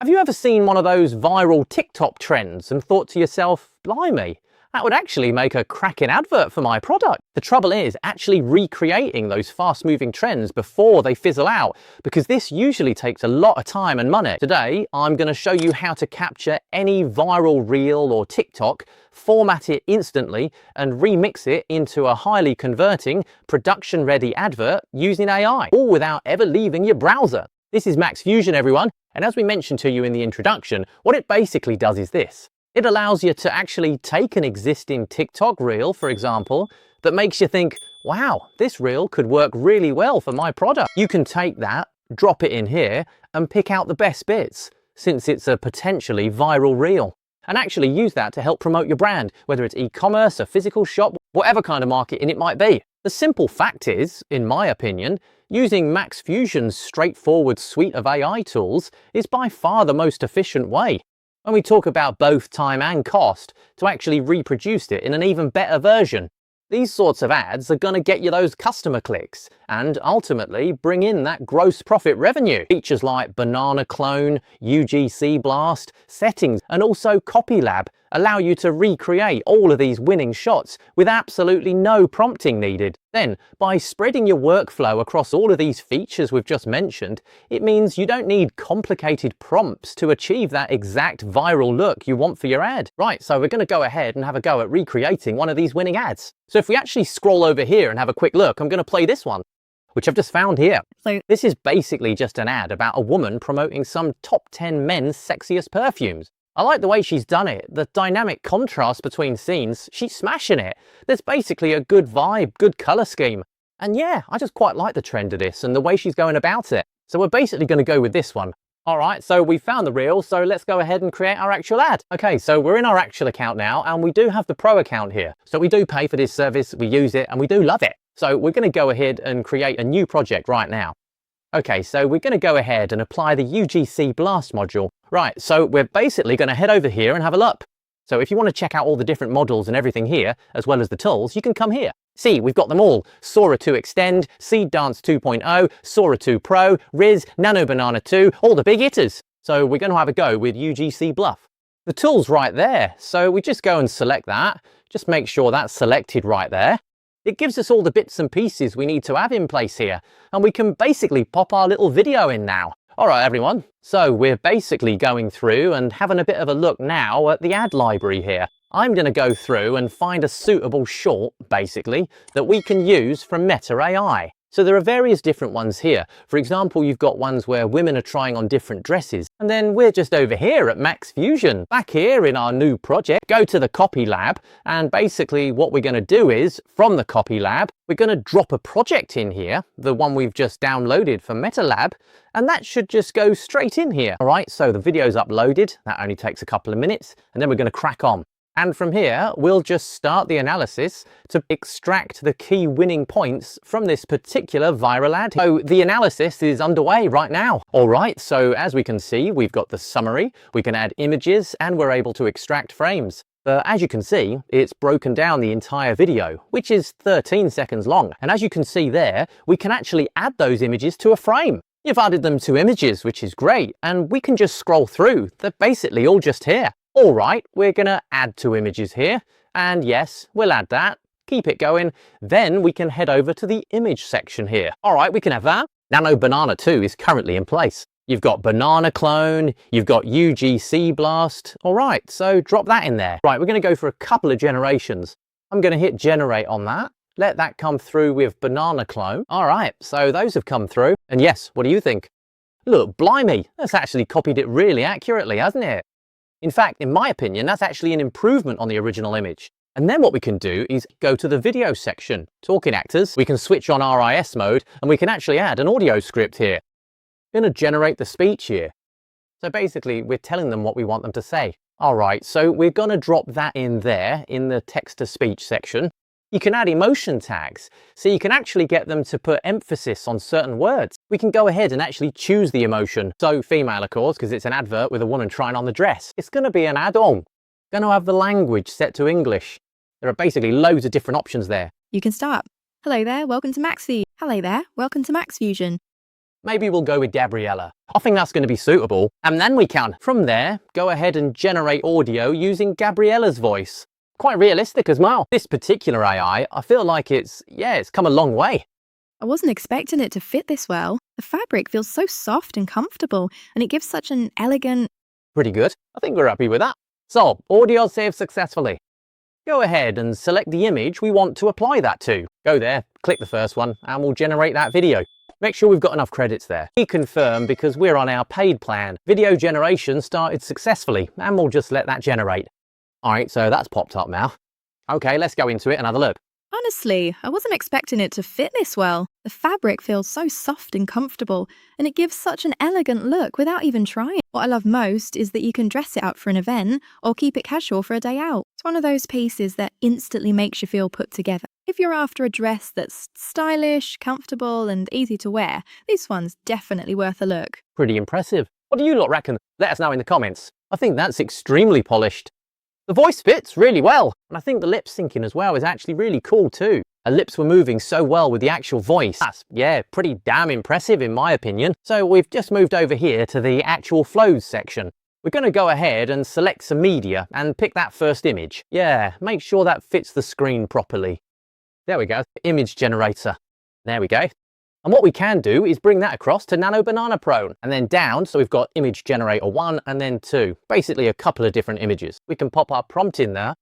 Have you ever seen one of those viral TikTok trends and thought to yourself, blimey, that would actually make a cracking advert for my product? The trouble is actually recreating those fast-moving trends before they fizzle out, because this usually takes a lot of time and money. Today, I'm going to show you how to capture any viral reel or TikTok, format it instantly, and remix it into a highly converting, production-ready advert using AI, all without ever leaving your browser. This is Max Fusion, everyone, and as we mentioned to you in the introduction, what it basically does is this. It allows you to actually take an existing TikTok reel, for example, that makes you think, wow, this reel could work really well for my product. You can take that, drop it in here, and pick out the best bits, since it's a potentially viral reel, and actually use that to help promote your brand, whether it's e-commerce, a physical shop, whatever kind of marketing it might be. The simple fact is, in my opinion, using Max Fusion's straightforward suite of AI tools is by far the most efficient way, when we talk about both time and cost, to actually reproduce it in an even better version. These sorts of ads are going to get you those customer clicks and ultimately bring in that gross profit revenue. Features like Banana Clone, UGC Blast, settings, and also Copy Lab allow you to recreate all of these winning shots with absolutely no prompting needed. Then, by spreading your workflow across all of these features we've just mentioned, it means you don't need complicated prompts to achieve that exact viral look you want for your ad. Right, so we're going to go ahead and have a go at recreating one of these winning ads. So if we actually scroll over here and have a quick look, I'm going to play this one, which I've just found here. So this is basically just an ad about a woman promoting some top 10 men's sexiest perfumes. I like the way she's done it, the dynamic contrast between scenes, she's smashing it. There's basically a good vibe, good colour scheme. And yeah, I just quite like the trend of this and the way she's going about it. So we're basically going to go with this one. Alright, so we found the reel, so let's go ahead and create our actual ad. Okay, so we're in our actual account now, and we do have the pro account here. So we do pay for this service, we use it, and we do love it. So we're going to go ahead and create a new project right now. Okay, so we're going to go ahead and apply the UGC Blast module. Right, so we're basically going to head over here and have a look. So if you want to check out all the different models and everything here, as well as the tools, you can come here. See, we've got them all. Sora 2 Extend, Seed Dance 2.0, Sora 2 Pro, Riz, Nano Banana 2, all the big hitters. So we're going to have a go with UGC Bluff. The tool's right there, so we just go and select that. Just make sure that's selected right there. It gives us all the bits and pieces we need to have in place here, and we can basically pop our little video in now. Alright everyone, so we're basically going through and having a bit of a look now at the ad library here. I'm going to go through and find a suitable short, basically, that we can use from Meta AI. So there are various different ones here. For example, you've got ones where women are trying on different dresses. And then we're just over here at Max Fusion. Back here in our new project, go to the Copy Lab. And basically what we're going to do is, from the Copy Lab, we're going to drop a project in here, the one we've just downloaded for MetaLab. And that should just go straight in here. All right, so the video's uploaded. That only takes a couple of minutes. And then we're going to crack on. And from here, we'll just start the analysis to extract the key winning points from this particular viral ad. So the analysis is underway right now. All right, so as we can see, we've got the summary, we can add images, and we're able to extract frames. But as you can see, it's broken down the entire video, which is 13 seconds long. And as you can see there, we can actually add those images to a frame. You've added them to images, which is great, and we can just scroll through. They're basically all just here. All right, we're going to add 2 images here, and yes, we'll add that, keep it going, then we can head over to the image section here. All right, we can have that. Nano Banana 2 is currently in place. You've got Banana Clone, you've got UGC Blast. All right, so drop that in there. Right, we're going to go for a couple of generations. I'm going to hit generate on that. Let that come through with Banana Clone. All right, so those have come through. And yes, what do you think? Look, blimey, that's actually copied it really accurately, hasn't it? In fact, in my opinion, that's actually an improvement on the original image. And then what we can do is go to the video section. Talking actors, we can switch on RIS mode and we can actually add an audio script here. We're going to generate the speech here. So basically, we're telling them what we want them to say. All right, so we're going to drop that in there in the text to speech section. You can add emotion tags, so you can actually get them to put emphasis on certain words. We can go ahead and actually choose the emotion. So female, of course, because it's an advert with a woman trying on the dress. It's going to be an add-on. Going to have the language set to English. There are basically loads of different options there. You can start. Hello there, welcome to Max Fusion. Hello there, welcome to Max Fusion. Maybe we'll go with Gabriella. I think that's going to be suitable. And then we can, from there, go ahead and generate audio using Gabriella's voice. Quite realistic as well. This particular AI, I feel like it's come a long way. I wasn't expecting it to fit this well. The fabric feels so soft and comfortable, and it gives such an elegant... Pretty good. I think we're happy with that. So, audio saved successfully. Go ahead and select the image we want to apply that to. Go there, click the first one, and we'll generate that video. Make sure we've got enough credits there. Confirm because we're on our paid plan. Video generation started successfully, and we'll just let that generate. All right, so that's popped up now. Okay, let's go into it and have a look. Honestly, I wasn't expecting it to fit this well. The fabric feels so soft and comfortable, and it gives such an elegant look without even trying. What I love most is that you can dress it up for an event or keep it casual for a day out. It's one of those pieces that instantly makes you feel put together. If you're after a dress that's stylish, comfortable, and easy to wear, this one's definitely worth a look. Pretty impressive. What do you lot reckon? Let us know in the comments. I think that's extremely polished. The voice fits really well, and I think the lip syncing as well is actually really cool too. Her lips were moving so well with the actual voice. That's, pretty damn impressive in my opinion. So we've just moved over here to the actual flows section. We're going to go ahead and select some media and pick that first image. Yeah, make sure that fits the screen properly. There we go, image generator. There we go. And what we can do is bring that across to Nano Banana Pro and then down, so we've got image generator 1 and then 2. Basically a couple of different images. We can pop our prompt in there.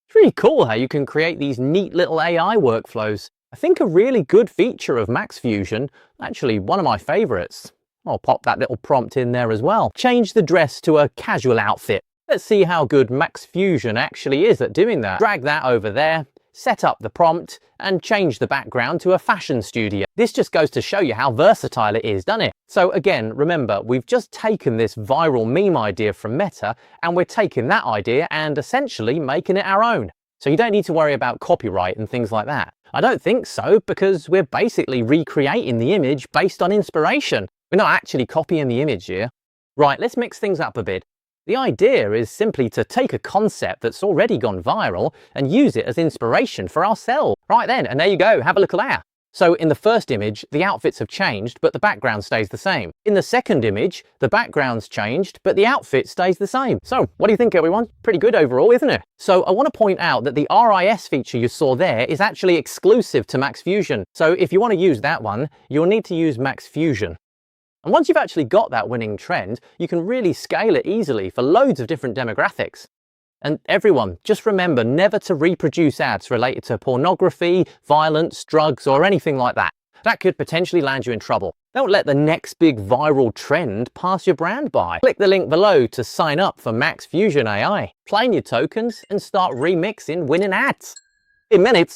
It's really cool how you can create these neat little AI workflows. I think a really good feature of Max Fusion, actually one of my favorites. I'll pop that little prompt in there as well. Change the dress to a casual outfit. Let's see how good Max Fusion actually is at doing that. Drag that over there. Set up the prompt and change the background to a fashion studio. This just goes to show you how versatile it is, doesn't it? So again, remember, we've just taken this viral meme idea from Meta and we're taking that idea and essentially making it our own. So you don't need to worry about copyright and things like that. I don't think so, because we're basically recreating the image based on inspiration. We're not actually copying the image here. Right, let's mix things up a bit. The idea is simply to take a concept that's already gone viral and use it as inspiration for ourselves. Right then, and there you go, have a look at that. So in the first image, the outfits have changed, but the background stays the same. In the second image, the background's changed, but the outfit stays the same. So what do you think, everyone? Pretty good overall, isn't it? So I want to point out that the RIS feature you saw there is actually exclusive to Max Fusion. So if you want to use that one, you'll need to use Max Fusion. And once you've actually got that winning trend, you can really scale it easily for loads of different demographics. And everyone, just remember never to reproduce ads related to pornography, violence, drugs, or anything like that. That could potentially land you in trouble. Don't let the next big viral trend pass your brand by. Click the link below to sign up for Max Fusion AI. Claim your tokens and start remixing winning ads. In minutes.